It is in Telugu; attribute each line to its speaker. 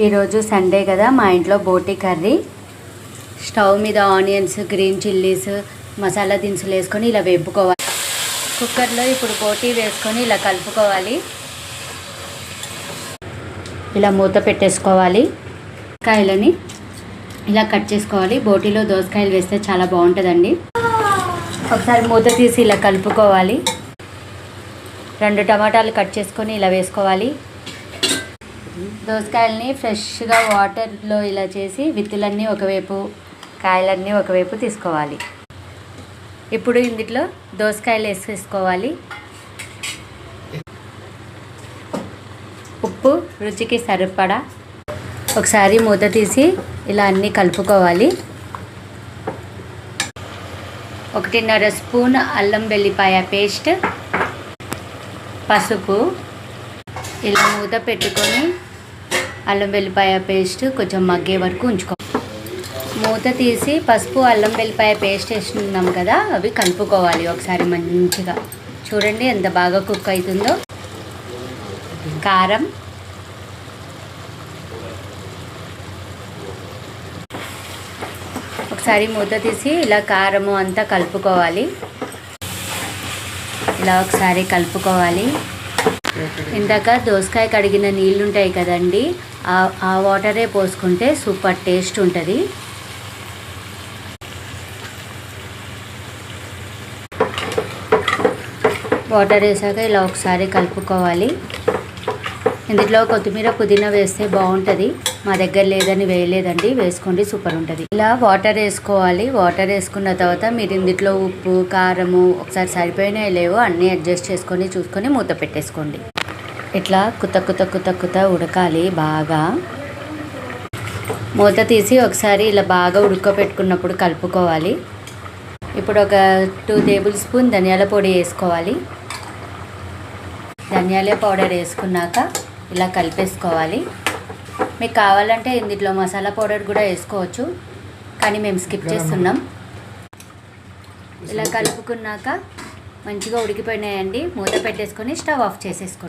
Speaker 1: ఈరోజు సండే కదా, మా ఇంట్లో బోటి కర్రీ. స్టవ్ మీద ఆనియన్స్, గ్రీన్ చిల్లీస్, మసాలా దినుసులు వేసుకొని ఇలా వేపుకోవాలి. కుక్కర్లో ఇప్పుడు బోటి వేసుకొని ఇలా కలుపుకోవాలి. ఇలా మూత పెట్టేసుకోవాలి. కాయలని ఇలా కట్ చేసుకోవాలి. బోటీలో దోసకాయలు వేస్తే చాలా బాగుంటుందండి. ఒకసారి మూత తీసి ఇలా కలుపుకోవాలి. 2 టమాటాలు కట్ చేసుకొని ఇలా వేసుకోవాలి. దోసకాయలని ఫ్రెష్గా వాటర్లో ఇలా చేసి విత్తులన్నీ ఒకవైపు, కాయలన్నీ ఒకవైపు తీసుకోవాలి. ఇప్పుడు ఇందులో దోసకాయలు వేసేసుకోవాలి. ఉప్పు రుచికి సరిపడా. ఒకసారి మూత తీసి ఇలా అన్నీ కలుపుకోవాలి. 1.5 స్పూన్ అల్లం వెల్లిపాయ పేస్ట్, పసుపు. ఇలా మూత పెట్టుకొని అల్లం వెల్లిపాయ పేస్ట్ కొంచెం మగ్గే వరకు ఉంచుకోవాలి. మూత తీసి పసుపు, అల్లం వెల్లిపాయ పేస్ట్ వేస్తున్నాం కదా, అవి కలుపుకోవాలి ఒకసారి మంచిగా. చూడండి ఎంత బాగా కుక్ అవుతుందో. కారం, ఒకసారి మూత తీసి ఇలా కారము అంతా కలుపుకోవాలి. ఇలా ఒకసారి కలుపుకోవాలి. ఇందాక దోసకాయ కడిగిన నీళ్ళు ఉంటాయి కదండి, ఆ వాటరే పోసుకుంటే సూపర్ టేస్ట్ ఉంటుంది. వాటర్ వేసాక ఇలా ఒకసారి కలుపుకోవాలి. ఇందులో కొత్తిమీర, పుదీనా వేస్తే బాగుంటుంది. మా దగ్గర లేదని వేయలేదండి, వేసుకోండి, సూపర్ ఉంటుంది. ఇలా వాటర్ వేసుకోవాలి. వాటర్ వేసుకున్న తర్వాత మీరు ఇందులో ఉప్పు, కారము ఒకసారి సరిపోయినాయి లేవో అన్నీ అడ్జస్ట్ చేసుకొని చూసుకొని మూత పెట్టేసుకోండి. ఇట్లా కుత ఉడకాలి బాగా. మూత తీసి ఒకసారి ఇలా బాగా ఉడకపెట్టుకున్నప్పుడు కలుపుకోవాలి. ఇప్పుడు ఒక 2 టేబుల్ స్పూన్ ధనియాల పొడి వేసుకోవాలి. ధనియాల పౌడర్ వేసుకున్నాక ఇలా కలిపేసుకోవాలి. మీకు కావాలంటే ఇందులో మసాలా పౌడర్ కూడా వేసుకోవచ్చు, కానీ మేము స్కిప్ చేస్తున్నాం. ఇలా కలుపుకున్నాక మంచిగా ఉడికిపోయినాయండి. మూత పెట్టేసుకొని స్టవ్ ఆఫ్ చేసేసుకోండి.